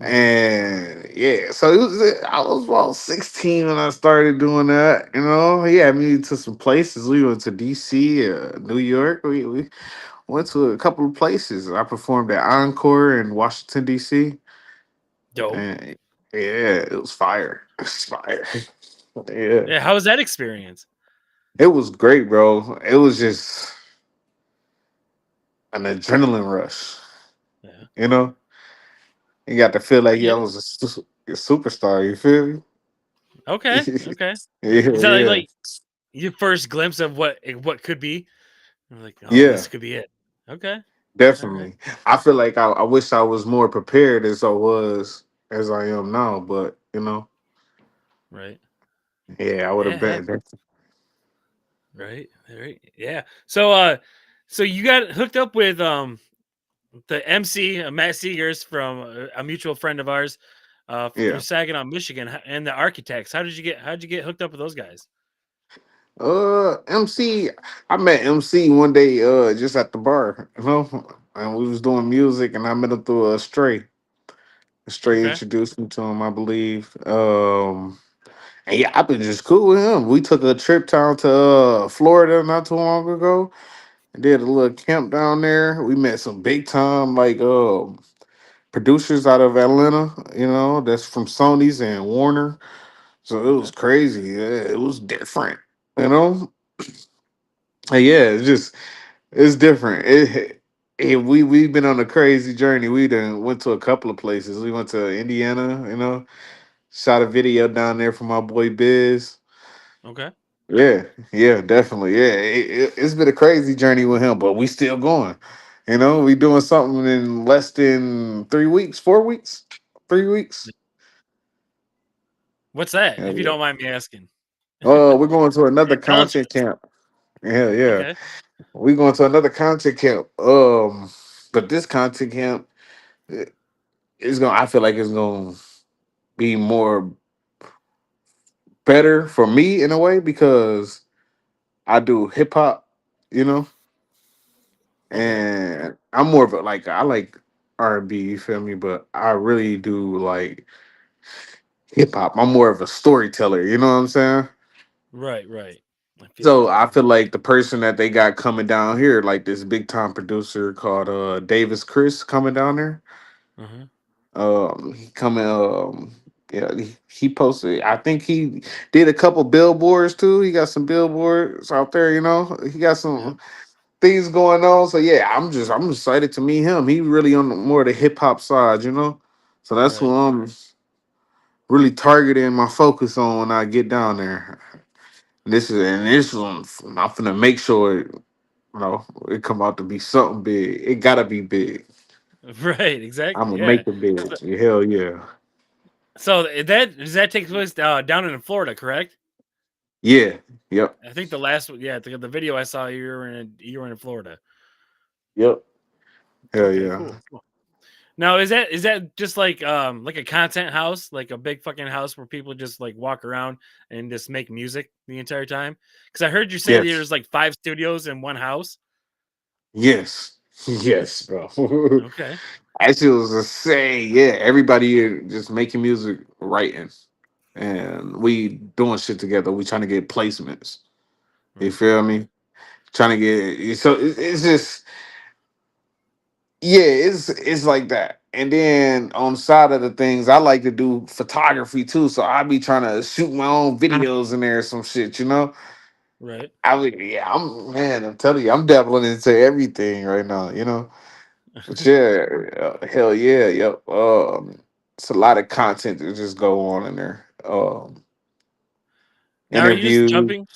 Hmm. And yeah, so I was about 16 when I started doing that. You know, he had me to some places. We went to DC, New York. We went to a couple of places. I performed at Encore in Washington DC, Dope. and yeah, it was fire. It was fire. Yeah, Yeah. How was that experience? it was great, bro. It was just an adrenaline rush. Yeah. You know, you got to feel I like get you it. was a superstar. You feel me? Okay. Okay. Yeah, Is that yeah, like your first glimpse of what could be? I'm like, oh, yeah. this could be it. Okay. All right. Definitely. I feel like I wish I was more prepared as I was as I am now, but you know, Right. yeah, I would have Yeah. been. Right. Right. Yeah. So you got hooked up with the MC, Matt Seegers from a mutual friend of ours, through Yeah. Saginaw, Michigan, and the Architects. How'd you get hooked up with those guys? MC, I met MC one day, just at the bar, you know, and we was doing music, and I met him through a Stray. Stray Okay. introduced me to him, I believe. And yeah, I've been just cool with him. We took a trip down to Florida not too long ago. And did a little camp down there. We met some big time like producers out of Atlanta, you know, that's from Sony's and Warner. So it was Okay. crazy. Yeah, it was different, you know. And yeah, it's just it's different. We've been on a crazy journey. We done went to a couple of places. We went to Indiana, you know, shot a video down there for my boy Biz. Okay. Yeah, yeah, definitely. Yeah, it's been a crazy journey with him, but we still going. You know, we doing something in less than 3 weeks, 4 weeks, 3 weeks. What's that? Hell If you yeah. don't mind me asking. We're going to another Tell us. content camp. Yeah, yeah. Okay. We going to another content camp. But this content camp is gonna. I feel like it's gonna be more better for me in a way because I do hip hop, you know, Okay. and I'm more of a like I like R&B. You feel me? But I really do like hip hop. I'm more of a storyteller. You know what I'm saying? Right. Right. I feel So that. I feel like the person that they got coming down here, like this big time producer called Davis Chris coming down there. Uh-huh. He coming yeah, he posted, I think he did a couple billboards too. He got some billboards out there, you know. He got Yep. some things going on. So yeah, I'm excited to meet him. He really on the, more of the hip hop side, you know. So that's who Right. I'm really targeting my focus on when I get down there. This one I'm finna make sure it come out to be something big. It gotta be big. Right. I'm Exactly. gonna Yeah. make it big. So, Hell yeah. so that does that take place down in Florida, correct? Yeah. Yep. I think the last one, yeah, the video I saw, you were in Florida. Yep. Hell Okay, yeah. cool. Cool. Now, is that just like a content house, like a big fucking house where people just like walk around and just make music the entire time? Because I heard you say Yes. there's like 5 studios in one house. Yes. Yes, bro. Okay. Actually, it was to say, yeah, everybody here just making music, writing, and we doing shit together. We trying to get placements. You Right. feel me? Trying to get so it's just yeah, it's like that. And then on the side of the things, I like to do photography too. So I be trying to shoot my own videos in there, or some shit, you know. Right. I mean, yeah, I'm telling you, I'm dabbling into everything right now, you know. But yeah, hell yeah, yep. It's a lot of content that just go on in there. Now, are you just Interview. jumping?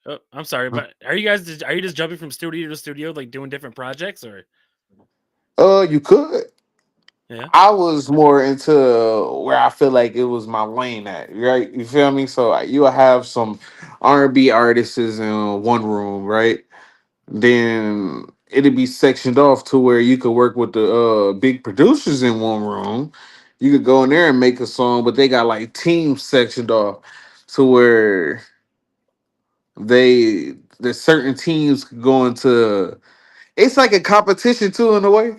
Oh, I'm sorry, but are you just jumping from studio to studio, like doing different projects, or You could. yeah? I was more into where I feel like it was my lane at, right? You feel me? So you'll have some R&B artists in one room, right? Then it'd be sectioned off to where you could work with the big producers in one room. You could go in there and make a song, but they got like teams sectioned off to where the certain teams could go into. It's like a competition too in a way,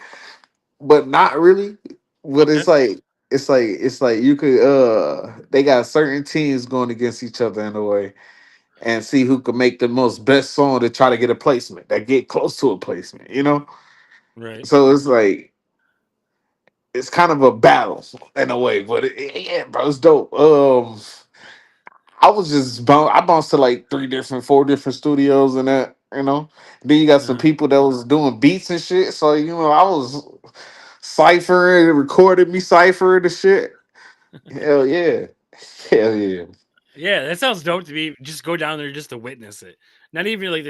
but not really. But it's Okay. like. it's like you could they got certain teams going against each other in a way and see who could make the most best song to try to get a placement that get close to a placement, you know? Right. So it's like it's kind of a battle in a way, but yeah, bro, it's dope. I was just I bounced to like four different studios and that, you know. Then you got some Uh-huh. people that was doing beats and shit. So I was ciphering, recorded me ciphering the shit. Hell yeah, hell yeah, Yeah, that sounds dope to me. Just go down there just to witness it. Not even like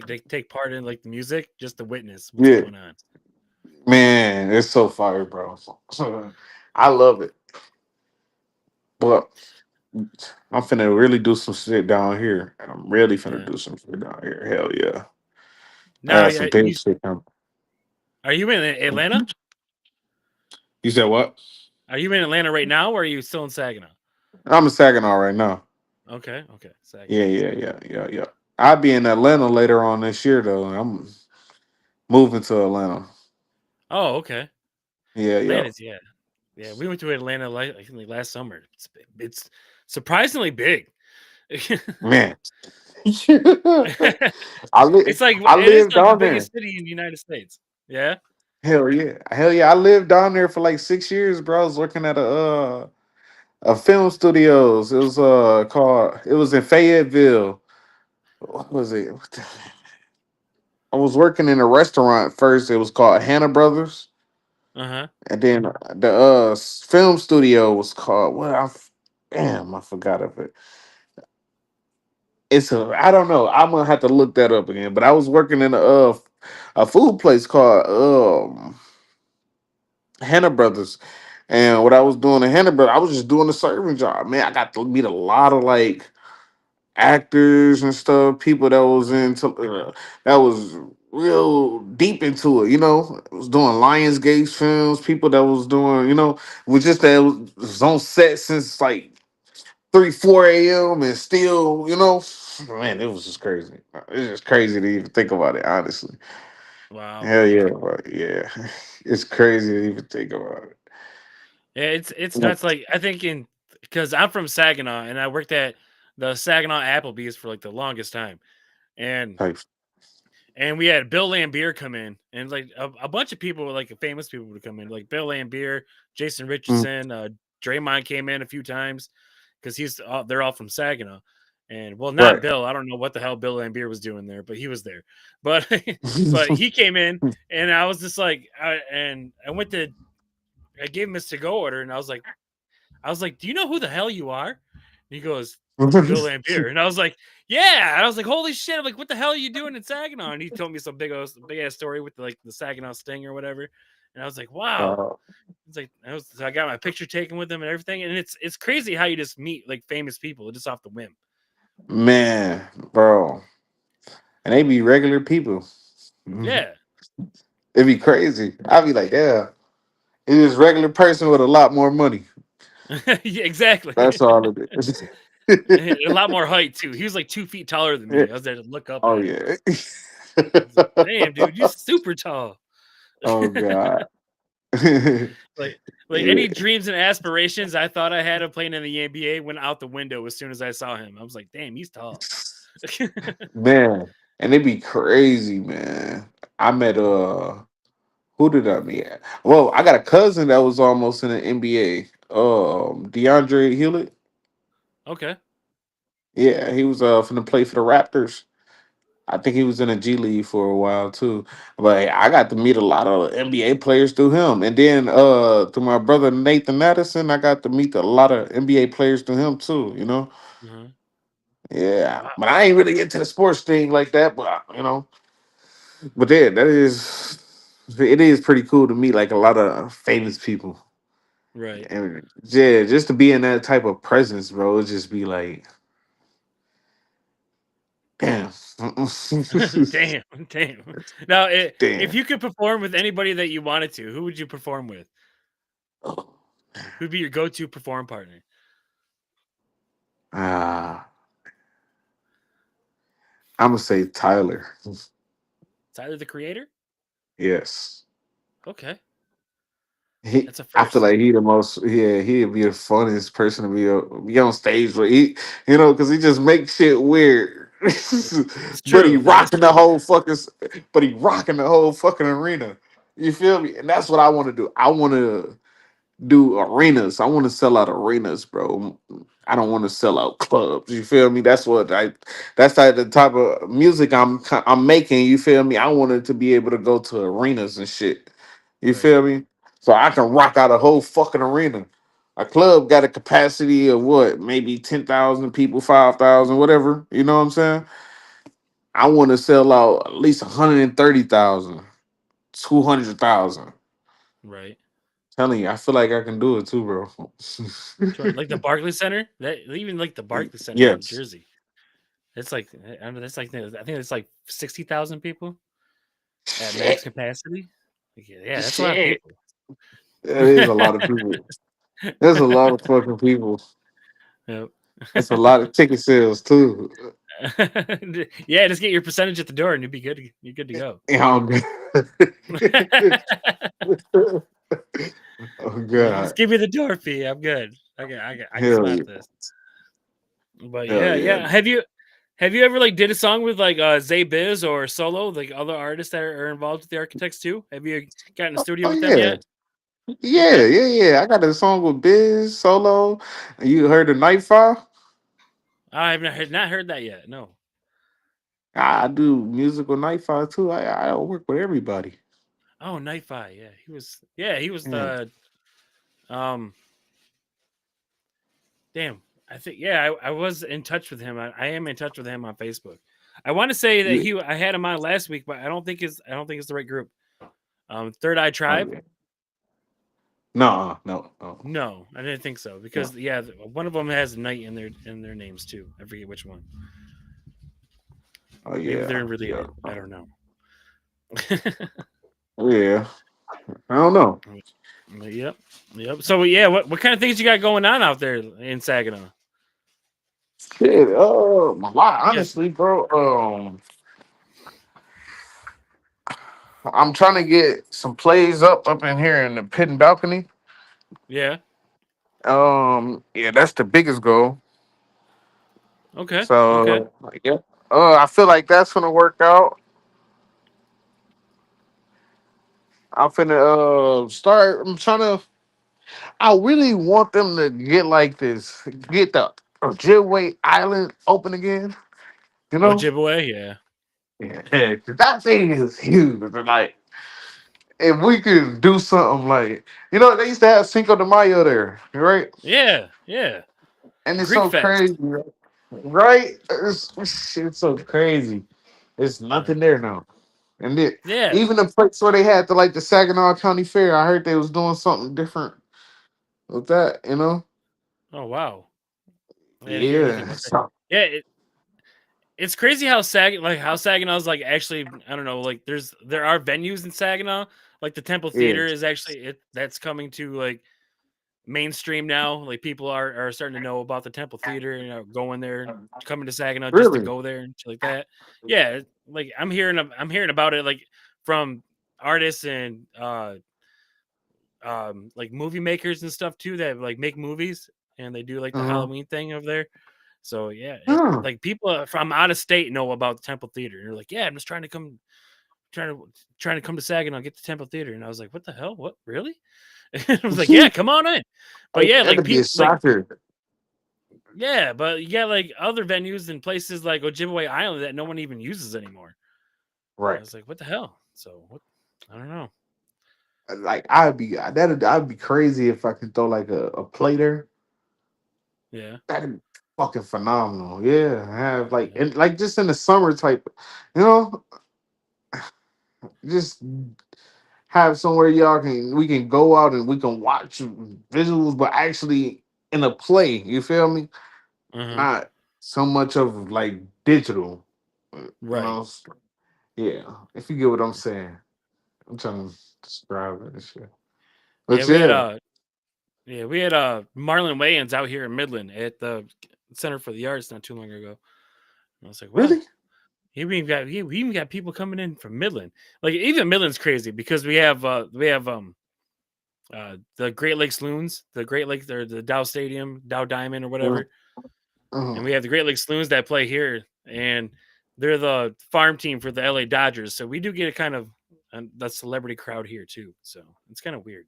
they take part in like the music, just to witness what's yeah, going on. man, it's so fire, bro. I love it, but I'm finna really do some shit down here. I'm really finna Yeah. do some shit down here. Hell yeah, I Now, got some big shit coming. are you in Atlanta? You said what? Are you in Atlanta right now, or are you still in Saginaw? I'm in Saginaw right now. Okay, okay, Yeah, Saginaw. yeah, yeah, yeah, yeah. I'll be in Atlanta later on this year though. I'm moving to Atlanta. Oh, okay. Yeah, yeah. Atlanta's yeah. We went to Atlanta like last summer. It's surprisingly big. Man. I live I It is lived like the down there. biggest city in the United States. Yeah. Hell yeah. Hell yeah. I lived down there for like 6 years, bro. I was working at a film studios. It was called it was in Fayetteville. What was it? I was working in a restaurant first. It was called Hannah Brothers. Uh huh. And then the film studio was called damn, I forgot of it. I don't know. I'm gonna have to look that up again. But I was working in a food place called Hannah Brothers. And what I was doing at Hannah Brothers, I was just doing a serving job. Man, I got to meet a lot of like actors and stuff, people that was into that was real deep into it, was doing Lionsgate films, people that was doing, was just that was on set since like 3, 4 a.m. and still, man, it was just crazy. It's just crazy to even think about it, honestly. Wow. Hell yeah, bro. Yeah. It's crazy to even think about it. Yeah, it's nuts. Like I think in because I'm from Saginaw and I worked at the Saginaw Applebee's for like the longest time, and Type. we had Bill Lambier come in, and like a bunch of people, like famous people, would come in, like Bill Lambier, Jason Mm. Richardson, Draymond came in a few times because they're all from Saginaw, and well, not Right. Bill. I don't know what the hell Bill Lambier was doing there, but he was there. But but he came in, and I was just like, and I gave him his to go order, and I was like, "Do you know who the hell you are?" And he goes, "Bill Lampier." And I was like, "Yeah." And I was like, "Holy shit!" I'm like, "What the hell are you doing in Saginaw?" And he told me some big ass story with like the Saginaw Sting or whatever. And I was like, "Wow." uh, It's like so I got my picture taken with him and everything. And it's crazy how you just meet like famous people just off the whim. man, bro. And they be regular people. It'd Yeah, be crazy. I'd be like, yeah, it is regular person with a lot more money. yeah, exactly. That's all it is. A lot more height too. He was like 2 feet taller than Yeah. me. I was there to look up Oh at him. yeah. I was like, "Damn, dude, you're super tall." Oh god. Like Yeah. any dreams and aspirations I thought I had of playing in the NBA went out the window as soon as I saw him. I was like, damn, he's tall. Man, and it'd be crazy, man. I met who did I meet at? Well, I got a cousin that was almost in the NBA. DeAndre Hewlett. Okay. Yeah, he was from the play for the Raptors. I think he was in a G League for a while too. But I got to meet a lot of NBA players through him. And then through my brother Nathan Madison, I got to meet a lot of NBA players through him too. Uh-huh. Yeah. Wow. But I ain't really into the sports thing like that, but yeah, it is pretty cool to meet like a lot of famous people. Right. And yeah, just to be in that type of presence, bro, it just be like, damn. Damn. Damn. Now, if Damn. you could perform with anybody that you wanted to, who would you perform with? Who'd be your go-to perform partner? Ah, I'm gonna say Tyler. Tyler the Creator? Yes. Okay. That's a I feel first. like he the most. Yeah, he'd be the funniest person to be on stage with. Because he just makes shit weird. It's but he true. That is rocking the true. whole fucking. But he rocking the whole fucking arena. You feel me? And that's what I want to do. I want to do arenas. I want to sell out arenas, bro. I don't want to sell out clubs. You feel me? That's what I. That's the type of music I'm making. You feel me? I wanted to be able to go to arenas and shit. You Right. feel me? So I can rock out a whole fucking arena. A club got a capacity of what? Maybe 10,000 people, 5,000, whatever. You know what I'm saying? I want to sell out at least 130,000, 200,000. Right. Telling you, I feel like I can do it too, bro. Like the Barclays Center. That even like the Barclays Center in Yes. Jersey. It's like I mean, that's like I think it's like 60,000 people at max Shit. capacity. Yeah, that's a lot of Shit. people. That is a lot of people. There's a lot of fucking people. Yep. That's a lot of ticket sales too. Yeah, just get your percentage at the door and you'll be good. You're good to go. Oh god. Oh Just god. give me the door fee. I'm good. I can Hell spot yeah. this. But Hell yeah, yeah. yeah. Have you ever like did a song with like Zay Biz or Solo, like other artists that are involved with the Architects too? Have you gotten in the studio Oh with them yeah. yet? Yeah, Okay. yeah, yeah. I got a song with Biz Solo. You heard the Nightfall? I've not heard that yet. No. I do music with Nightfall too. I work with everybody. Oh, Nightfly. Yeah, he was. Yeah, he was Yeah. the. Um. Damn. I think. Yeah, I was in touch with him. I am in touch with him on Facebook. I want to say that Yeah. I had him on last week, but I don't think it's the right group. Third Eye Oh Tribe. yeah. No, no, no. No, I didn't think so No. because yeah, one of them has night in their names too. I forget which one. Oh Maybe they're yeah. Yeah. related. I don't know. Yeah. I don't know. Yep, yep. So yeah, what kind of things you got going on out there in Saginaw? Shit. A lot, Yes. honestly, bro. I'm trying to get some plays up in here in the pit and balcony. Yeah. Yeah, that's the biggest goal. Okay. Okay. So, yeah. I feel like that's gonna work out. I'm finna start. I'm trying to. I really want them to get like this. Get the Ojibwe Island open again. You Oh, know. Jibaway. Yeah. Yeah, 'cause that thing is huge. Like, if we could do something like, they used to have Cinco de Mayo there, right? Yeah. Yeah. And it's Greek so crazy, Fest. right? It's so crazy. There's Yeah. nothing there now. And Yeah. even the place where they had the Saginaw County Fair, I heard they was doing something different with that, you know? Oh wow. I didn't hear anything Yeah. about that. Yeah. It's crazy how Saginaw's like actually I don't know like there are venues in Saginaw like the Temple Yeah. Theater is actually that's coming to like mainstream now. Like people are starting to know about the Temple Theater, going there, coming to Saginaw just to Really? go there and shit like that. Yeah, like I'm hearing about it like from artists and like movie makers and stuff too that like make movies and they do like the Uh-huh. Halloween thing over there. So yeah, Huh. like people from out of state know about the Temple Theater. And they're like, yeah, I'm just trying to trying to come to Saginaw, get the Temple Theater, and I was like, what the hell? What really? And I was like, yeah, come on in. But yeah, like That'd be a people like shocker. yeah, but you got like other venues and places like Ojibwe Island that no one even uses anymore. I Right. was like, what the hell? So what? I don't know. Like I'd be crazy if I could throw like a play there. Yeah, That'd be fucking phenomenal. Yeah. Have like yeah, and like just in the summer type, you know, just have somewhere we can go out and we can watch visuals, but actually in a play. You feel me? uh-huh. Not so much of like digital. You Right. know? Yeah. If you get what I'm saying, I'm trying to describe it and shit. Yeah, But yeah, we had Marlon Wayans out here in Midland at the Center for the Arts not too long ago. And I was like, really. wow. We even got people coming in from Midland. Like even Midland's crazy because we have the Great Lakes Loons, the Great Lakes or the Dow Stadium, Dow Diamond or Uh, whatever. And uh, we have the Great Lakes Loons that play here, and they're the farm team for the LA Dodgers. So we do get a kind of the celebrity crowd here too. So it's kind of weird.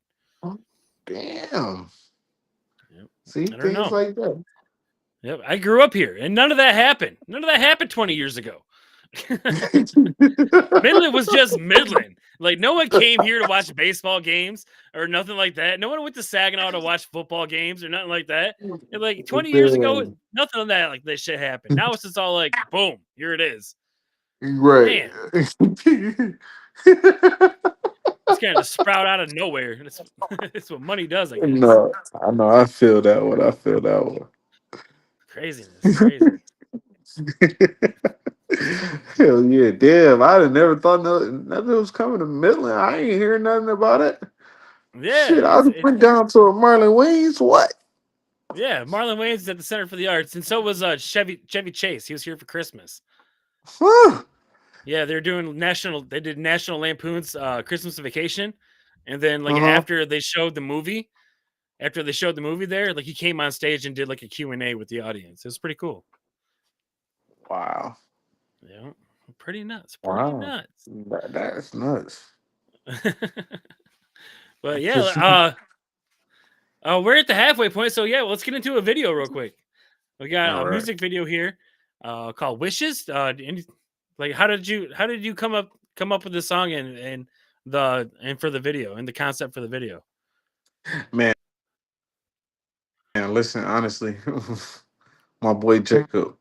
damn. Yep. See I don't things know. like that. Yep. I grew up here, and none of that happened. None of that happened 20 years ago. Midland was just Midland. Like no one came here to watch baseball games or nothing like that. No one went to Saginaw to watch football games or nothing like that. And like 20 years ago, Damn. nothing of that like this shit happened. Now it's just all like boom, here it is. Right. Man, it's kind of just sprout out of nowhere. It's what money does, I guess. No, I know. I feel that one. I feel that one. Craziness, craziness. Hell yeah, damn! I'd have never thought nothing was coming to Midland. I ain't hearing nothing about it. Yeah, Shit, I went down to a Marlon Wayne's. What? yeah. Marlon Wayans is at the Center for the Arts, and so was Chevy Chase. He was here for Christmas. Huh? Yeah, they're doing national. They did National Lampoon's Christmas Vacation, and then like Uh huh. after they showed the movie, there, like he came on stage and did like a Q&A with the audience. It was pretty cool. Wow. Yeah, pretty nuts. Pretty Wow. nuts. That's nuts. But yeah, we're at the halfway point. So yeah, let's get into a video real quick. We got All a right. music video here, called "Wishes." Like, how did you come up with this song and for the video and the concept for the video? Man, listen, honestly, my boy Jacob.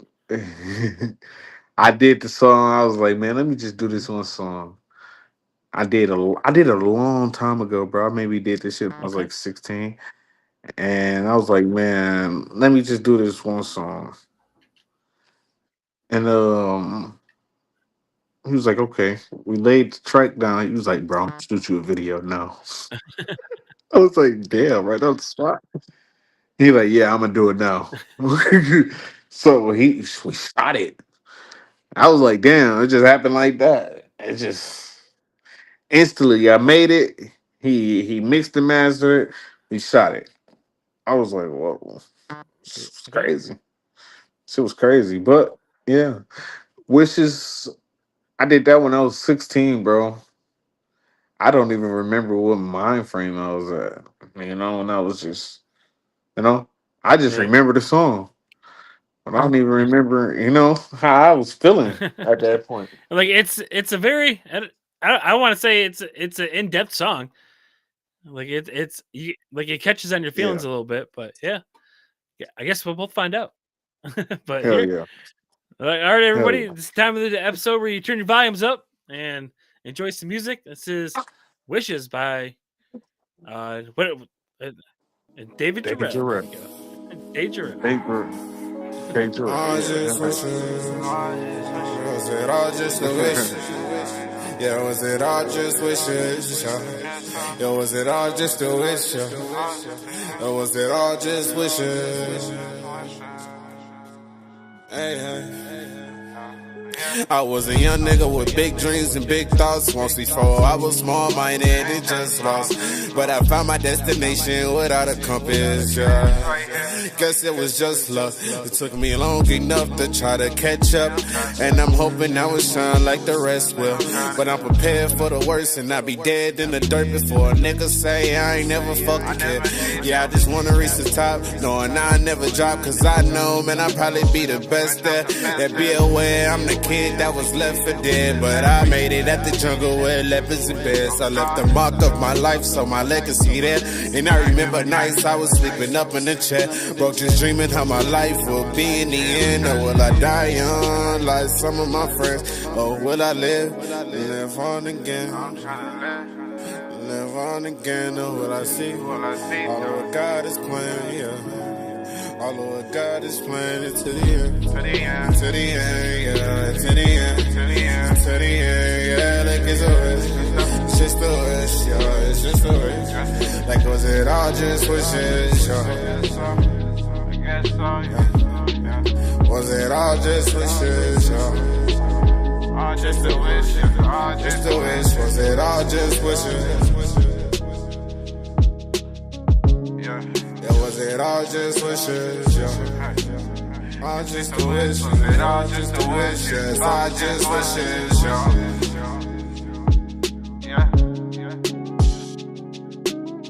I did the song. I was like, man, let me just do this one song. I did a long time ago, bro. I maybe did this shit when I was Okay. like 16. And I was like, man, let me just do this one song. And he was like, okay. We laid the track down. He was like, bro, I'm shoot you a video now. I was like, damn, right on the spot. He like, yeah, I'm gonna do it now. So we shot it. I was like, damn, it just happened like that. It just instantly I made it. He mixed and mastered it. He shot it. I was like, whoa, it's Okay. crazy. Shit was crazy. But yeah. Wishes, I did that when I was 16, bro. I don't even remember what mind frame I was at. And I was just, I just Yeah. remember the song. But I don't even remember, how I was feeling at that point. Like it's a very I want to say it's an in-depth song. Like like it catches on your Yeah. feelings a little bit, but yeah, I guess we'll both find out. But Hell here, yeah. all right, Hell everybody, yeah. this is the time of the episode where you turn your volumes up and enjoy some music. This is "Wishes" by what uh, David Take it to Jereal. There rep. we go. David Jereal. Take to I rep. just wish was it all just a wish? Yeah, was it all just wishes? Yeah, was it all just a wish? Or was it all just wishes? Hey, hey. I was a young nigga with big dreams and big thoughts. Once before I was small-minded and just lost. But I found my destination without a compass, yeah. Guess it was just luck. It took me long enough to try to catch up. And I'm hoping I will shine like the rest will. But I'm prepared for the worst and I'll be dead in the dirt before a nigga say I ain't never fucked a kid. Yeah, I just wanna reach the top, knowing I never drop. Cause I know, man, I'll probably be the best there. That be aware I'm the kid that was left for dead. But I made it at the jungle where leopards and bears. I left the mark of my life, so my legacy there. And I remember nights I was sleeping up in the chair, broke just dreaming how my life will be in the end. Or will I die young like some of my friends? Or will I live on again? Live on again, or will I see all of what God is planning, yeah. All of what God is planning to the end, to the end, to the end, yeah, to the end, to the end, to the end, yeah, like it's a wish, it's just a wish, yeah, it's just a wish, like was it all just wishes, yeah. Was it all just wishes, yeah. Just a wish, just a wish, was it all just wishes? it all just wishes, yeah. All just the wishes, it all just the wishes, all just wishes, yeah. Yeah, yeah.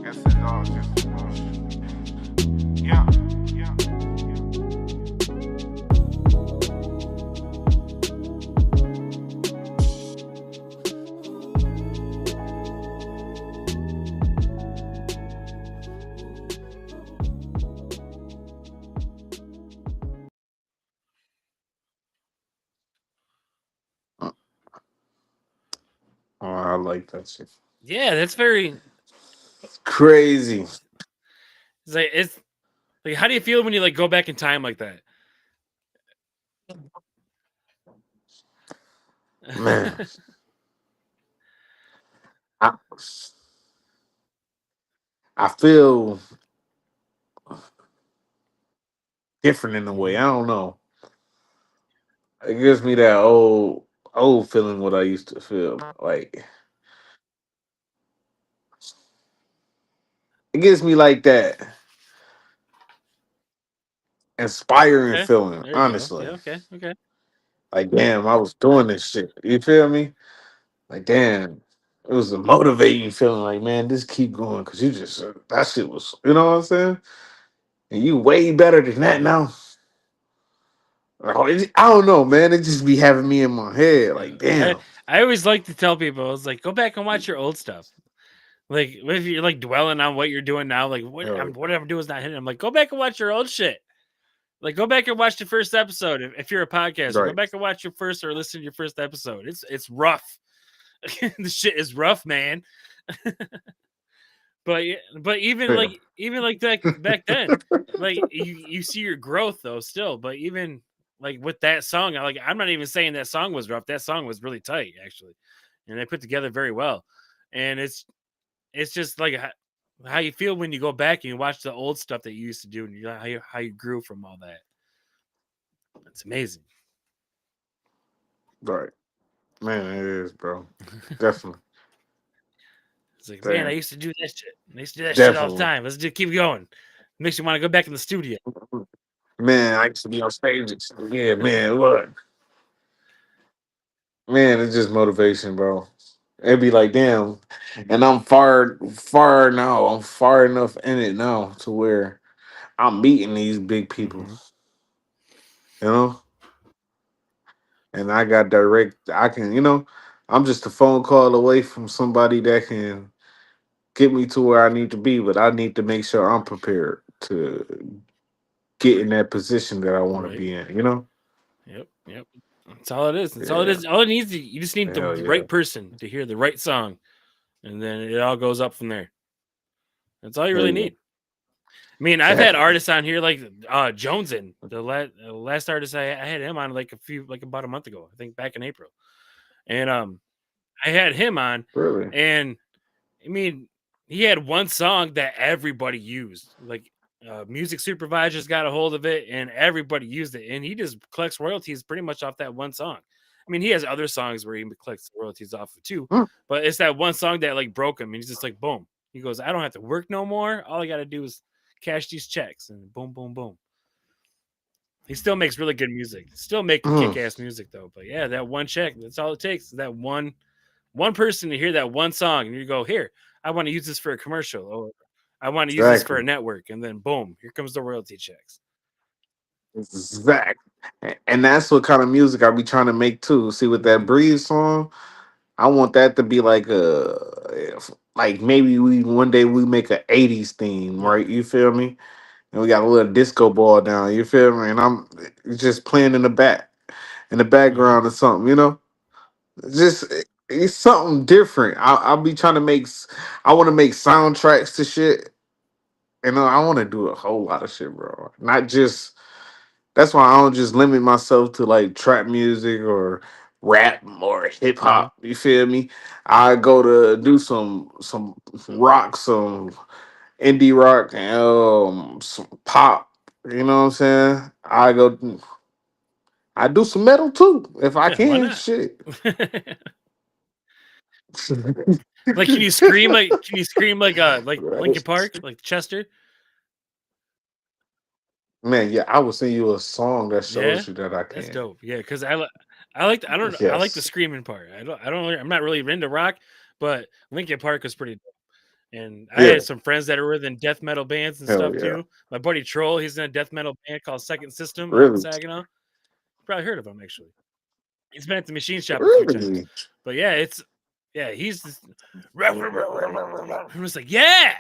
Guess it's all just yeah, yeah. Oh, I like that shit. Yeah, that's very. Crazy, It's like, how do you feel when you like go back in time like that? man. I I feel different in a way. Mhm. I don't know. It gives me that old feeling what I used to feel. Like it gives me like that inspiring Okay, feeling, there you go. honestly. Yeah, okay, okay. Like damn, I was doing this shit. You feel me? Like damn. It was a motivating feeling like, man, just keep going because you just that shit was, you know what I'm saying? And you way better than that now. I don't know, man. It just be having me in my head. Yeah, Like, I damn. I always like to tell people, I was like, go back and watch your old stuff. Like, if you're like dwelling on what you're doing now, like Right. what I'm doing is not hitting. I'm like, go back and watch your old shit. Like, go back and watch the first episode. If you're a podcaster, go Right. back and watch your first or listen to your first episode. It's rough. The shit is rough, man. But Yeah. even like that back then, like you see your growth though still. But even like with that song, I'm not even saying that song was rough. That song was really tight actually, and they put together very well. And it's just like how you feel when you go back and you watch the old stuff that you used to do, and how you grew from all that. It's amazing. Right. Man, it is, bro. Definitely. It's like, man, I Damn. used to do that shit. I used to do that shit all the Definitely. time. Let's just keep going. Makes you want to go back in the studio. Man, I used to be on stages. Yeah, man, look. Man, it's just motivation, bro. It'd be like, damn. And I'm far now. I'm far enough in it now to where I'm meeting these big people, Hmm. you know? And I got direct, I can, I'm just a phone call away from somebody that can get me to where I need to be, but I need to make sure I'm prepared to get in that position that I want to Right. be in, you know? Yep. Yep. That's all it is. That's all it Yeah. is. All it needs, you just need the Hell yeah. right person to hear the right song, and then it all goes up from there. That's all you There really you go. need. I mean, I've had Exactly. artists on here like Jonesin, the last artist I had him on like about a month ago. I think back in April, and I had him on, Really? and I mean, he had one song that everybody used. Like, music supervisors got a hold of it, and everybody used it. And he just collects royalties pretty much off that one song. I mean, he has other songs where he collects royalties off of too, Hmm. but it's that one song that like broke him. And he's just like, boom. He goes, I don't have to work no more. All I got to do is cash these checks, and boom, boom, boom. He still makes really good music. Still making Hmm. kick ass music though. But yeah, that one check. That's all it takes. Is that one person to hear that one song, and you go, here, I want to use this for a commercial, or I want to use this for a Exactly. network, and then boom, here comes the royalty checks. Exactly. And that's what kind of music I be trying to make too. See, with that Hmm. Breeze song, I want that to be like like maybe we one day we make a '80s theme, Yeah. right? You feel me? And we got a little disco ball down. You feel me? And I'm just playing in the Hmm. background or something. You know, just it's something different. I'll be trying to I want to make soundtracks to shit. You know, I want to do a whole lot of shit, bro. Not just That's why I don't just limit myself to like trap music or rap or hip Hmm. hop. You feel me? I go to do some rock, some indie rock, and some pop. You know what I'm saying? I do some metal too if I Yeah, why can. not? Shit. Like, can you scream like Linkin Right. Park, like Chester? Man, yeah, I will send you a song that Yeah, shows you that I that's can. dope. Yeah, because I like I don't know, I like the Yes. screaming part. I'm not really into rock, but Linkin Park is pretty dope. And I Yeah. had some friends that are in death metal bands and Hell stuff yeah. too. My buddy Troll, he's in a death metal band called Second System out in Really? Saginaw. Probably heard of him actually. He's been at the machine shop a few times. Really? But yeah, he's just I'm just like, yeah,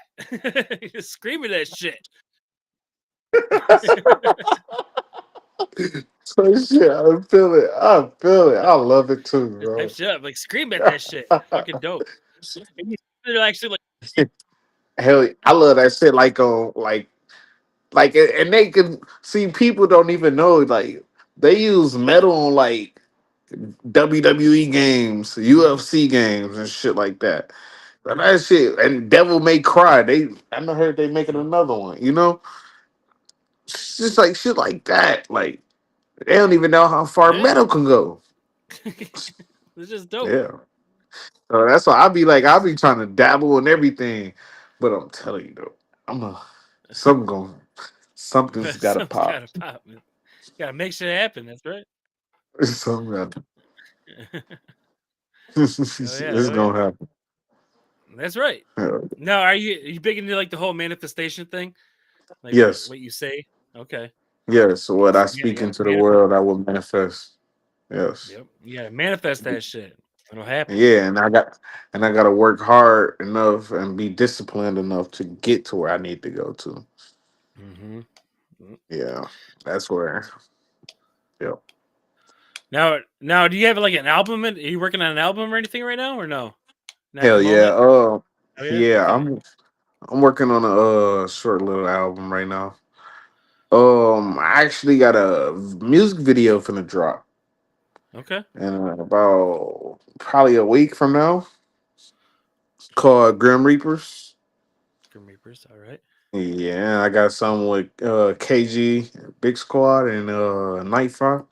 just screaming that shit. So shit, I feel it. I feel it. I love it too, Just type bro. shit up, like scream at that shit. It's fucking dope. And they're actually like, Hell, I love that shit. Like on and they can see people don't even know. Like they use metal on like WWE games, mhm, UFC games, and shit like that. But that shit and Devil May Cry. I heard they making yep, another one. You know, it's just like shit like that. Like they don't even know how far yeah, metal can go. it's just dope. Yeah. So that's why I be trying to dabble in everything. But I'm telling you though, I'm a something going something's gotta Something's pop. gotta pop. Man. Gotta make shit happen. That's right. Something gotta Hell it's yeah, hell yeah. gonna happen. That's right. Yeah. Now, are you big into like the whole manifestation thing? Like Yes. what you say? Okay. Yes. What I Yeah, you speak gotta into the manifest. world I will manifest. Yes. Yep. You gotta manifest that shit. It'll happen. Yeah, and I gotta work hard enough and be disciplined enough to get to where I need to go to. hmm Yeah. That's where yeah. Now, do you have like an album? Are you working on an album or anything right now, or no? Not at the Hell yeah. moment. Oh yeah. Yeah, Okay. I'm working on a short little album right now. I actually got a music video finna drop Okay. in about probably a week from now called Grim Reapers. Grim Reapers. All right. Yeah, I got some with KG, Big Squad, and Nightfire.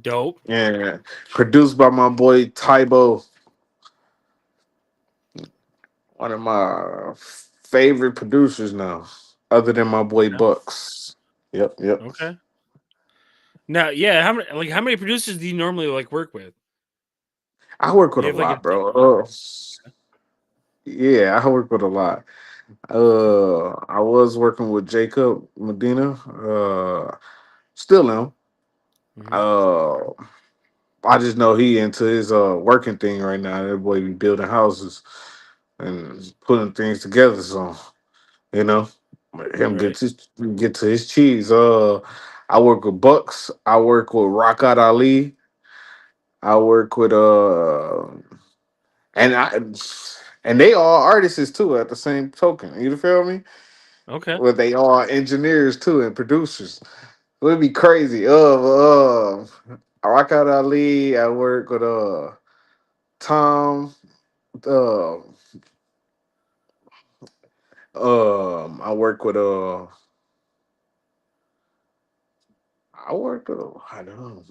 Dope. And produced by my boy Tybo, one of my favorite producers now, other than my boy Okay. Bucks. Yep, yep. Okay. Now, yeah. How many producers do you normally like work with? I work Do with you a have like a lot, bro. okay. Yeah, I work with a lot. I was working with Jacob Medina. Still am. hmm Uh, I just know he into his working thing right now. That boy be building houses and putting things together. So you know, let him Right. get to his cheese. I work with Bucks. I work with Rakat Ali. I work with and I and they all artists too at the same token. You feel me? Okay. Well, they all engineers too and producers. It would be crazy. Rakat Ali. I work with Tom. Uh, I work with I worked with I don't know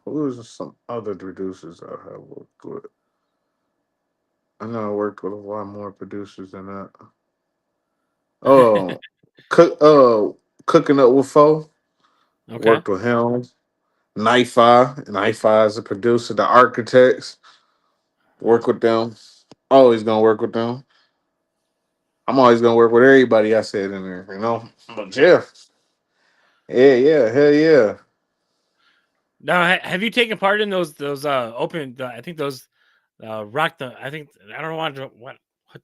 who was some other producers I have worked with. I know I worked with a lot more producers than that. Oh, cook cooking up with Foe. okay. Worked with him. Knife Eye is a producer. The Architects work with them. Always gonna work with them. I'm always gonna work with everybody I said in there. You know. But yeah, hell yeah. Now, have you taken part in those open? I think those rock the. I think I don't want to what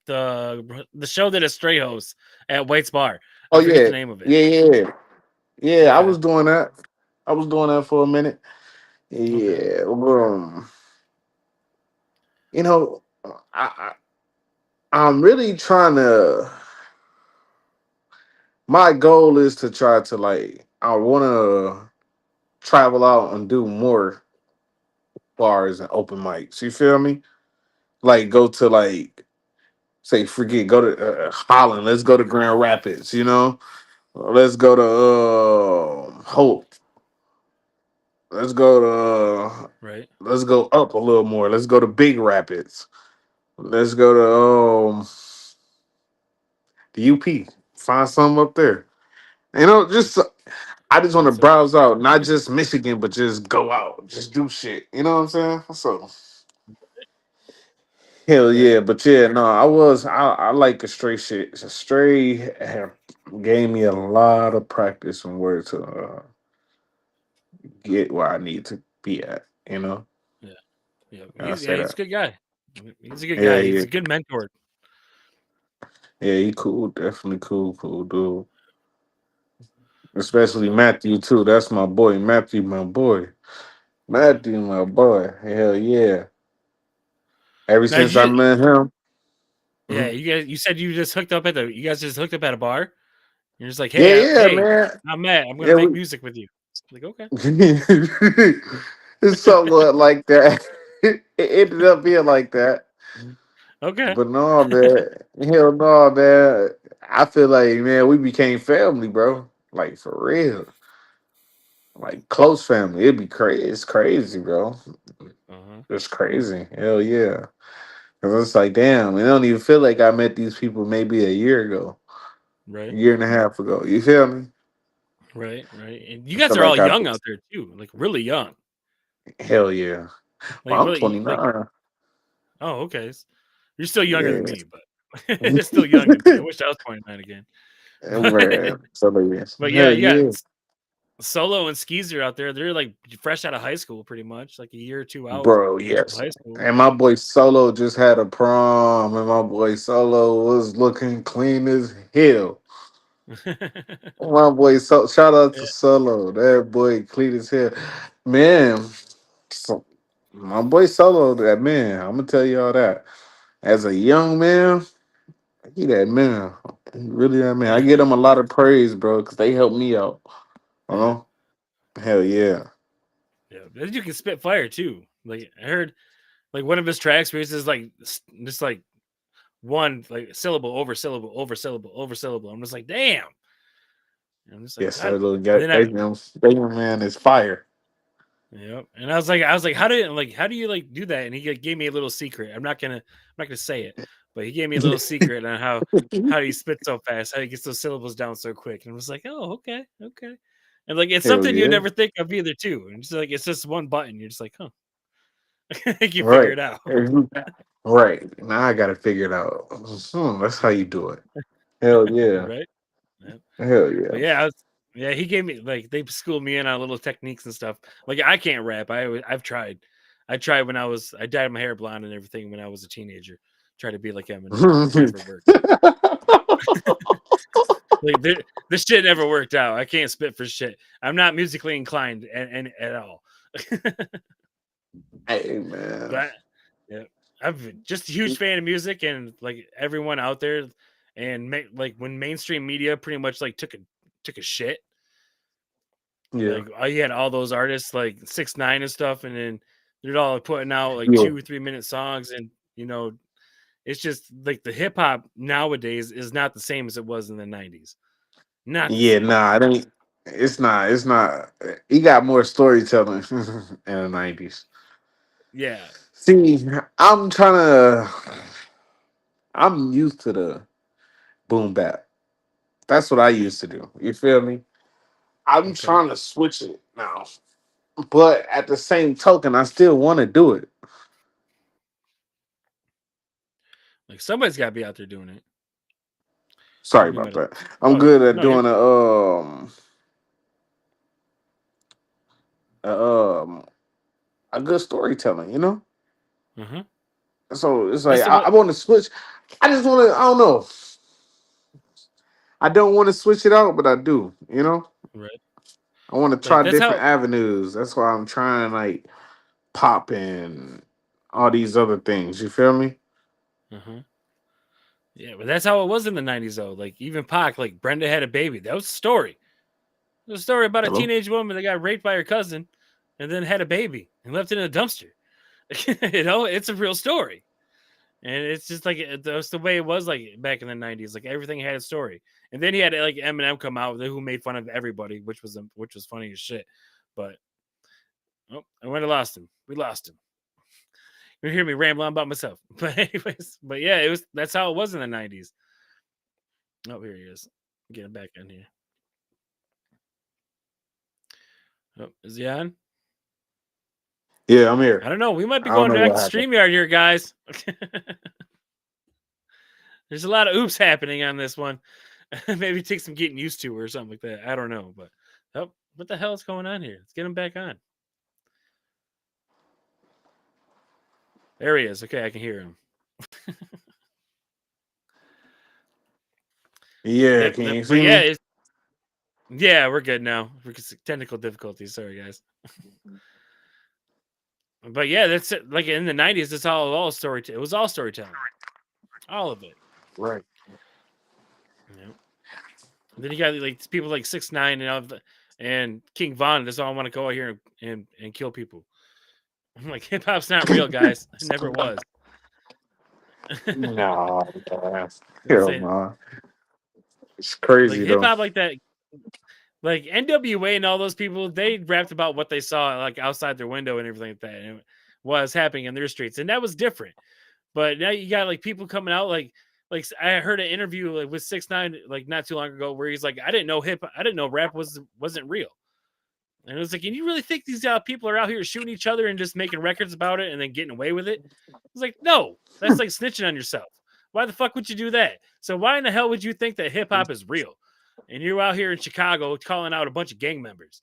the show that Astray hosts at White's Bar. Oh I forget yeah, the name of it. yeah. I Okay. was doing that. I was doing that for a minute. Okay. Yeah. You know, I'm really trying to. My goal is to try to like. I want to travel out and do more bars and open mics. You feel me? Like go to like say forget go to Holland. Let's go to Grand Rapids. You know, let's go to Hope. Let's go to Right. let's go up a little more. Let's go to Big Rapids. Let's go to the UP. Find something up there. You know, just I just want to That's so browse out, not just Michigan, but just go out, just do shit. You know what I'm saying? So hell right. yeah, but yeah, no, I like a straight shit. A straight gave me a lot of practice and where to get where I need to be at. You know, Yeah, yeah. I Yeah, say he's a that. good guy. He's a good Yeah, guy. He's yeah, a good mentor. yeah. He cool, definitely cool dude. Yes, Especially sir. Matthew too. That's my boy, Matthew, my boy, Mhm. Matthew, my boy. Hell yeah. Ever Now since I you, met him. yeah, Mhm. you guys. You said you just hooked up at the. You guys just hooked up at a bar. You're just like, hey, Yeah, yeah, hey, man. I'm Matt. I'm gonna Yeah, make we. music with you. Like, okay, It's somewhat like that. It ended up being like that. okay. But no, man. Hell no, man. I feel like, man, we became family, bro. Like, for real. Like, close family. It'd be crazy. It's crazy, bro. Uh-huh. It's crazy. Hell yeah. Because it's like, damn, it don't even feel like I met these people maybe a year ago, a Right, year and a half ago. You feel me? right. And you I guys feel are all like I, young out there too, like really young. hell yeah. Like Well, I'm really, like 29. oh, okay. You're still younger than Yeah. me, but it's still young to me. I wish I was 29 again. But, Man, so yeah. but yeah, Hell yeah. yeah. Solo and Skeezer out there, they're like fresh out of high school, pretty much, like a year or two out Bro, of yes. high school. And my boy Solo just had a prom, and my boy Solo was looking clean as hell. My boy, shout out to Yeah, Solo. That boy clean as hell. Man, so, my boy Solo, that man, I'm gonna tell you all that. As a young man, he that man. He really that man. I give him a lot of praise, bro, because they helped me out. You yeah, know? Hell yeah. yeah. But you can spit fire too. Like I heard, like one of his tracks where he's just like just like one like syllable over syllable over syllable over syllable. I'm just like, damn. And I'm just like, Yes, that God. little And guy, then I, that young man is fire. yep. And I was like, how do you like do that? And he like, gave me a little secret. I'm not gonna say it, but he gave me a little secret on how he spits so fast, how he gets those syllables down so quick. And I was like, oh, okay, okay. And like it's Hell something you yeah. never think of either, too. And it's like it's just one button. You're just like, huh. You figure Right. it out. Right. Now I gotta figure it out. That's how you do it. Hell yeah. Right? Yeah. Hell But yeah. yeah, yeah, he gave me like they schooled me in on little techniques and stuff. Like I can't rap. I've tried. I tried when I dyed my hair blonde and everything when I was a teenager. Tried to be like Eminem. It never worked. Like this shit never worked out. I can't spit for shit. I'm not musically inclined and at all. Hey man. But yeah, I'm just a huge fan of music and like everyone out there. And like when mainstream media pretty much like took a shit. Yeah. Like I had all those artists like 6ix9ine and stuff, and then they're all putting out like Yeah. 2 or 3 minute songs, and it's just like the hip hop nowadays is not the same as it was in the '90s. Not the Yeah, same. nah, it ain't. It's not. He got more storytelling in the '90s. Yeah. See, I'm trying to. I'm used to the boom bap. That's what I used to do. You feel me? I'm Okay. trying to switch it now, but at the same token, I still want to do it. Like somebody's got to be out there doing it. Sorry Heavy about metal. that. I'm No, good at no, you're doing good. a, a good storytelling. You know, Uh-huh. so it's like That's the I what. want to switch. I just want to. I don't know. I don't want to switch it out, but I do. You know, Right. I want to Like try that's different how. avenues. That's why I'm trying like pop and all these other things. You feel me? Uh-huh. Yeah, but that's how it was in the '90s though. Like even Pac, like Brenda had a baby. That was a story. It was a story about a Hello. teenage woman that got raped by her cousin, and then had a baby and left it in a dumpster. It's a real story. And it's just like that's the way it was like back in the '90s. Like everything had a story. And then he had like Eminem come out who made fun of everybody, which was funny as shit. But oh, I went and lost him. We lost him. You hear me rambling about myself. But anyways, but yeah, it was that's how it was in the '90s. Oh, here he is. Getting back in here. Oh, is he on? Yeah, I'm I here. don't know. We might be I don't going know back what to happened. StreamYard here, guys. There's a lot of oops happening on this one. Maybe take some getting used to or something like that. I don't know, but oh, what the hell is going on here? Let's get him back on. There he is. Okay, I can hear him. Yeah, Yep, can you but see yeah, me? yeah, we're good now. Because technical difficulties. Sorry, guys. But yeah, that's it. Like in the '90s. It's all story. It was all storytelling, all of it. Right. Yep. And then you got like people like 6ix9ine and and King Von. That's all I want to go out here and kill people. I'm like, hip hop's not real, guys. It never was. Nah, man. Let's Hell say nah. It's like crazy hip though. hop like that, like NWA and all those people, they rapped about what they saw like outside their window and everything like that, and what was happening in their streets, and that was different. But now you got like people coming out like I heard an interview like with 6ix9ine like not too long ago where he's like, I didn't know rap wasn't real. And it was like, and you really think these people are out here shooting each other and just making records about it and then getting away with it? It's like, no, that's like snitching on yourself. Why the fuck would you do that? So why in the hell would you think that hip hop is real? And you're out here in Chicago calling out a bunch of gang members.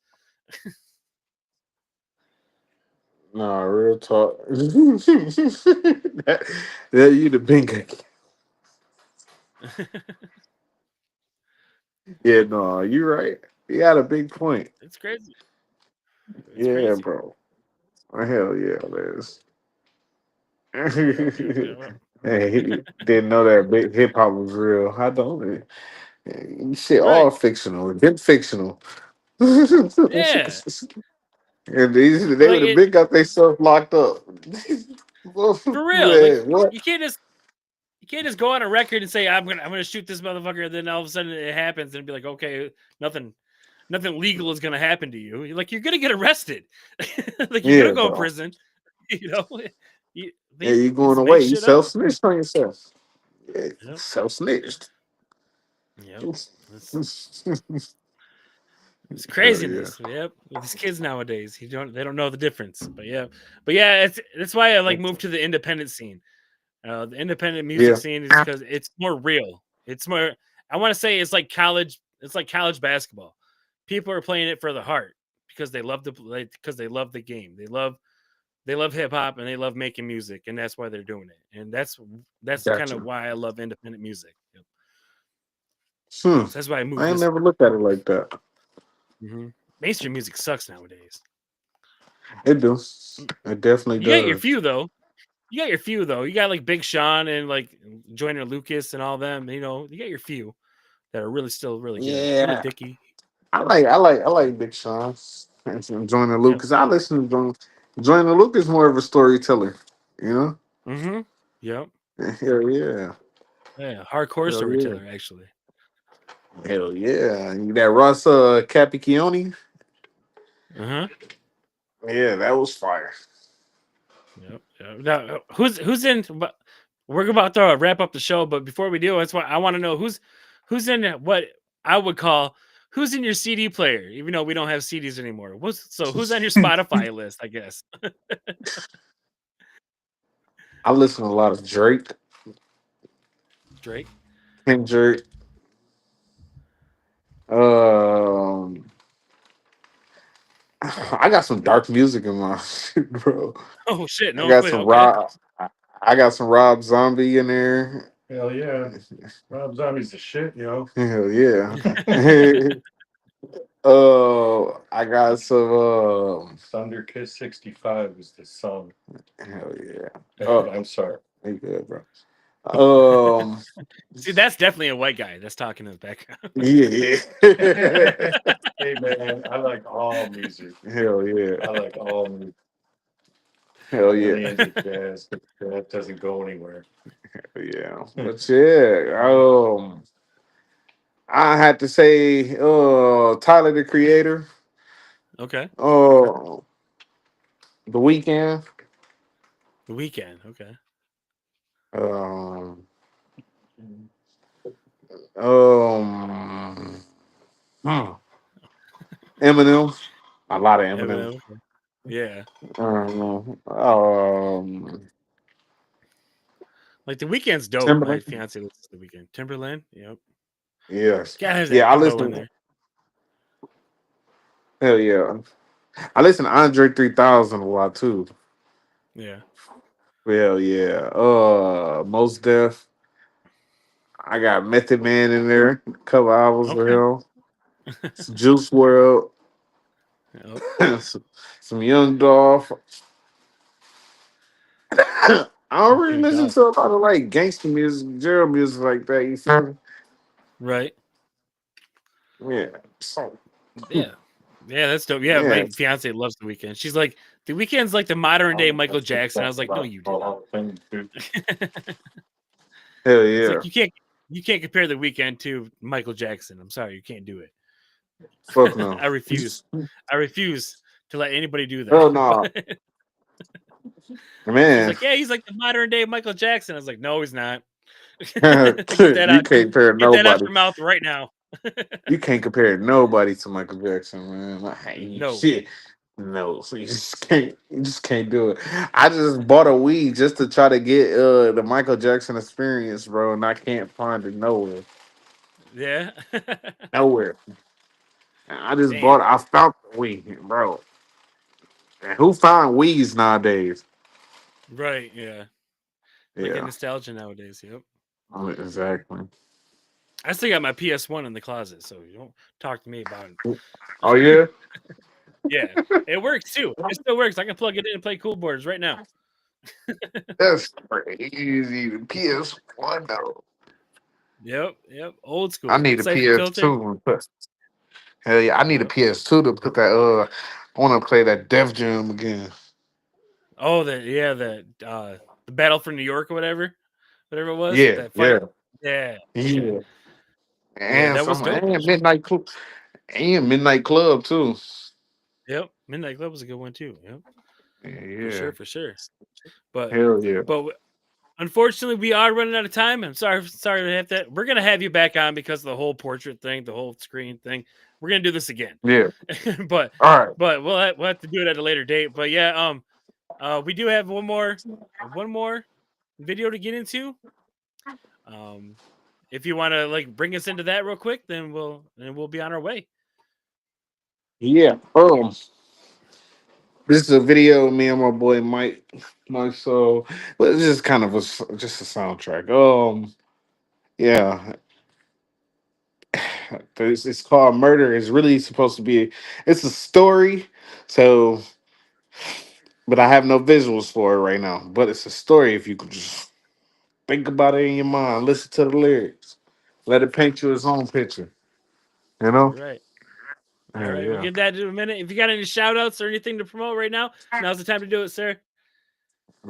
Nah, real talk. that you the big. Yeah, no, you right. You got a big point. It's crazy. It's Yeah, crazy. bro. Oh, hell yeah, Liz. Yep, yep, yep. Hey, he didn't know that big hip hop was real. I don't. Shit, all Right. fictional. Been fictional. and Yeah. they Like would have it been got themselves locked up. for real. Like Man, what? you can't just go on a record and say I'm gonna shoot this motherfucker, and then all of a sudden it happens and be like, okay, nothing legal is gonna happen to you. Like you're gonna get arrested. Like you're gonna Yeah, go to bro. prison. You know, Yeah, they you going just away. make You shit up. self snitched on yourself. Yeah, Yep. self snitched. Yep. It's, it's Hell yeah. craziness. Yep. With these kids nowadays, they don't know the difference. But yeah, that's why I like moved to the independent scene. The independent music Yeah. scene is because it's more real. It's more. I want to say it's like college. It's like college basketball. People are playing it for the heart because they love because they love the game. They love hip hop and they love making music, and that's why they're doing it. And that's kind of Gotcha. why I love independent music. Yep. Hmm. So that's why I moved I ain't this never way. looked at it like that. Mainstream music sucks nowadays. It do. Mm, It definitely You got your does. few though. You got your few though. You got like Big Sean and like Joyner Lucas and all them. You know, you got your few that are really still really good. Little Yeah. Dicky. I like Big Sean and Joyner Yep. Lucas. I listen to Joyner Lucas more of a storyteller. You know? Mm-hmm. Yep. Hell yeah. Yeah. Hardcore Hell yeah. storyteller, actually. Hell yeah. That Ross Capichione. Uh-huh. Yeah, that was fire. Yep. Yep. Now, who's in? We're about to wrap up the show, but before we do, that's why I want to know who's in what I would call who's in your CD player, even though we don't have CDs anymore. So who's on your Spotify list? I guess I listen to a lot of Drake, Drake. Kendrick. Um, I got some dark music in my shit, bro. Oh shit! I No got way. some Okay. Rob. I got some Rob Zombie in there. Hell yeah. Rob Zombie's the shit, yo. Hell yeah. I got some. Thunder Kiss 65 was the song. Hell yeah. I'm sorry. You good, bro. Um, See, that's definitely a white guy that's talking in the background. yeah, Hey yeah. man, I like all music. Hell yeah. I like all music. Hell I'm yeah. really into jazz, but that doesn't go anywhere. Yeah. But yeah. I had to say, Tyler the Creator. Okay. Uh, The Weekend. The Weekend. Okay. Um, um, hmm, Eminem. A lot of Eminem. Eminem. Okay. Yeah. Like The Weeknd's dope. My Timberland. fiance listens to The Weeknd. Timberland. Yep. Yes. Gotta have that Yeah, I flow in listen. there. Hell yeah. I listen to Andre 3000 a lot too. Yeah. Hell yeah. Most Def. I got Method Man in there. A couple albums with Okay. him. Juice World. Yep. some Young Dolph. I don't really Young listen Dolph. to a lot of like gangster music, jail music like that. You feel me? Right. Yeah. So, Yeah. Yeah, that's dope. Yeah, yeah. my fiance loves The Weeknd. She's like, The Weeknd's like the modern day Michael Jackson. I was like, no, you didn't. Hell It's yeah. like you can't compare The Weeknd to Michael Jackson. I'm sorry, you can't do it. Fuck no. I refuse. I refuse to let anybody do Hell that. no. But she's Man. like, yeah, he's like the modern day Michael Jackson. I was like, no, he's not. You can't compare Get that out nobody. your mouth right now. You can't compare nobody to Michael Jackson, man. Like, No. shit. No, so you just can't do it. I just bought a weed just to try to get the Michael Jackson experience, bro, and I can't find it nowhere. Yeah. Nowhere. I just Damn. bought I found the weed, bro. And who find weeds nowadays? Right. Yeah. Like a Yeah, nostalgia nowadays. Yep. exactly. I still got my PS1 in the closet, so you don't talk to me about Oh it. yeah? Yeah. It works too. It still works. I can plug it in and play Cool Boards right now. That's crazy. The PS1 though. Yep. Yep. Old I school. need a Siphon filter. PS2. Hell yeah, I need a Yep. PS2 to put that I wanna play that Def Jam again. Oh, the Battle for New York or whatever it was, Yeah, that fight. yeah, Yeah, yeah. yeah, And that was some dope. and Midnight Club too. Yep, Midnight Club was a good one too. Yep, for Yeah. sure, for sure. But Hell yeah. unfortunately, we are running out of time. I'm sorry to have that. We're gonna have you back on because of the whole portrait thing, the whole screen thing. We're gonna do this again. Yeah. but All right. we'll have to do it at a later date. But yeah, we do have one more video to get into. If you want to like bring us into that real quick, then we'll be on our way. Yeah. This is a video of me and my boy Mike. So, but it's just kind of just a soundtrack. Yeah. It's called Murder. It's really supposed to be. It's a story. So, but I have no visuals for it right now. But it's a story. If you could just think about it in your mind, listen to the lyrics, let it paint you its own picture. You know. All right. All Yeah. right. We'll Yeah. give that in a minute. If you got any shout outs or anything to promote right now, now's the time to do it, sir.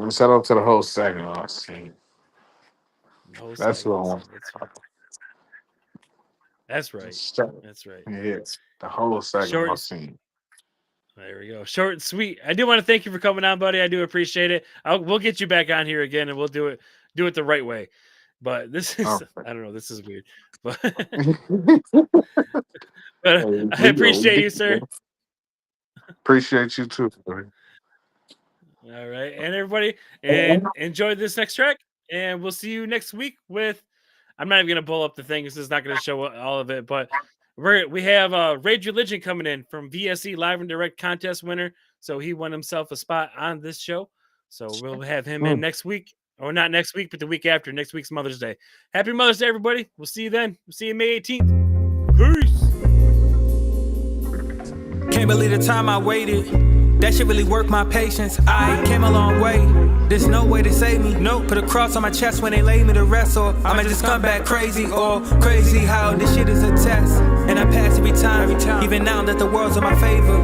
Shout out to the whole segment. No That's what I seconds. want. That's right. That's right. Yeah, the whole segment Short. I've seen. There we go. Short and sweet. I do want to thank you for coming on, buddy. I do appreciate it. We'll get you back on here again, and we'll do it the right way. But this is I don't know. This is weird, but I appreciate you, sir. Appreciate you too. Buddy. All right, and everybody, and enjoy this next track, and we'll see you next week with. I'm not even gonna pull up the thing. This is not gonna show all of it, but we have Rage Religion coming in from VSE Live and Direct contest winner, so he won himself a spot on this show. So we'll have him in next week, or not next week, but the week after. Next week's Mother's Day. Happy Mother's Day, everybody. We'll see you then. We'll see you May 18th. Peace. Can't believe the time I waited. That shit really worked my patience. I came a long way. There's no way to save me. No, put a cross on my chest when they lay me to rest. Or I might just come back crazy. Or crazy how this shit is a test. And I pass every time. Even now that the world's in my favor.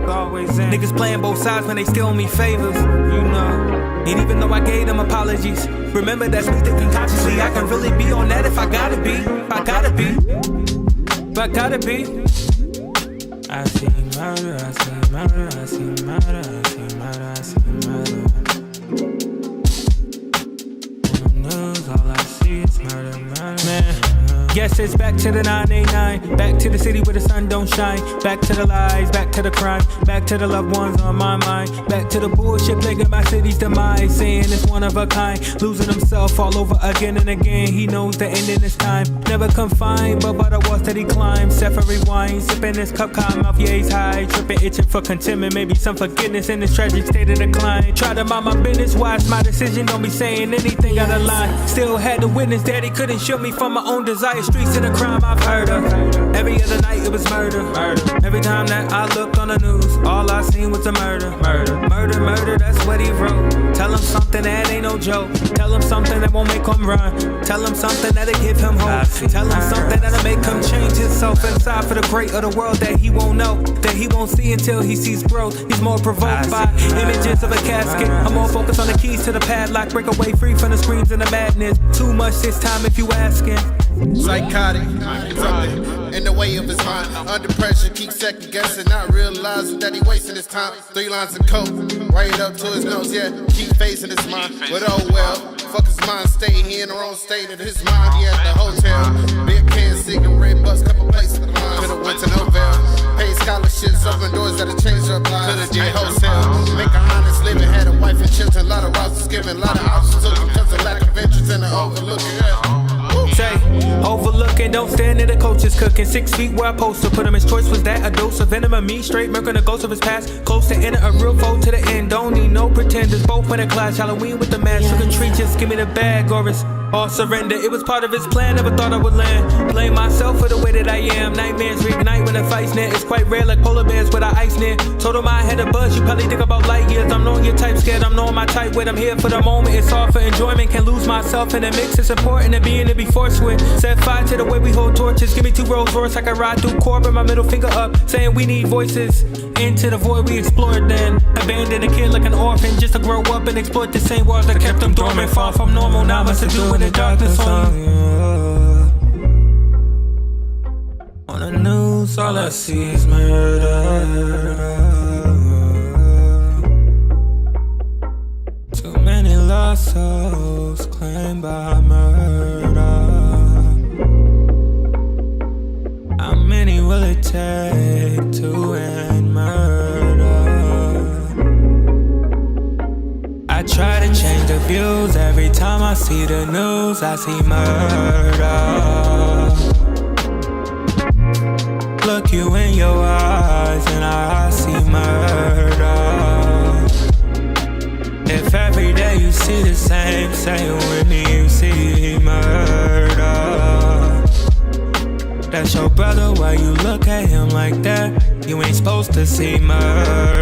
Always in. Niggas playing both sides when they still me favors. You know. And even though I gave them apologies, remember that's me thinking consciously. I can really be on that if I gotta be. I gotta be. If I gotta be. I see murder, I see murder, I see murder, I see murder, I see murder. On the news, all I see is murder, murder. Man, guess says back to the 989, back to the city where the sun don't shine, back to the lies, back to the crime, back to the loved ones on my mind, back to the bullshit plaguing my city's demise, saying it's one of a kind, losing himself all over again and again. He knows the ending is time, never confined, but by the walls that he climbs. Set for rewind, sipping his cup, cotton mouth, yeah, he's high, tripping, itching for contentment, maybe some forgiveness in this tragic state of decline. Try to mind my business, watch my decision, don't be saying anything out of line. Still had to witness that he couldn't shield me from my own desire. Streets in a crime I've heard of. Every other night it was murder. Every time that I looked on the news, all I seen was a murder. Murder, that's what he wrote. Tell him something that ain't no joke. Tell him something that won't make him run. Tell him something that'll give him hope. Tell him something that'll make him change himself inside for the great of the world that he won't know, that he won't see until he sees growth. He's more provoked by images of a casket. I'm more focused on the keys to the padlock. Break away free from the screams and the madness. Too much this time if you asking. Psychotic, in the way of his mind. Under pressure, keep second guessing, not realizing that he wasting his time. 3 lines of coke, right up to his nose, yeah. Keep facing his mind, but oh well. Fuck his mind state, he in the wrong state of his mind. He at the hotel, big can, cigarette butts, couple places for the line. Could've went to Novell, paid scholarships, open doors that'll change up lives. Could've did wholesale, make an honest living, had a wife and children, a lot of routes given, a lot of options took because of lack of interest in the overlooking. Say, overlooking, don't stand in the coaches cooking. 6 feet where I posted, put him. His choice was that, a dose of venom of me, straight murking the ghost of his past. Close to enter, a real foe to the end. Don't need no pretenders, both in a clash. Halloween with the mask, trick or treat, just give me the bag or it's all surrender. It was part of his plan, never thought I would land. Blame myself for the way that I am. Nightmares reignite when the fight's near. It's quite rare like polar bears with our ice near. Told him I had a buzz, you probably think about light years. I'm knowing your type scared, I'm knowing my type wit. I'm here for the moment, it's all for enjoyment. Can't lose myself in the mix, it's important to be in it before switch. Set fire to the way we hold torches. Give me 2 Rolls Royce, I can ride through Corbin, my middle finger up, saying we need voices. Into the void we explored then. Abandoned a kid like an orphan, just to grow up and exploit the same walls that kept them dormant. Far from normal, now must do in the darkness on you. On the news, all I see is murder. Too many lost souls claimed by murder. How many will it take to end murder? I try to change the views. Every time I see the news, I see murder. Look you in your eyes and I see murder. If every day you see the same, say when you see murder. That's your brother, why you look at him like that? You ain't supposed to see murder.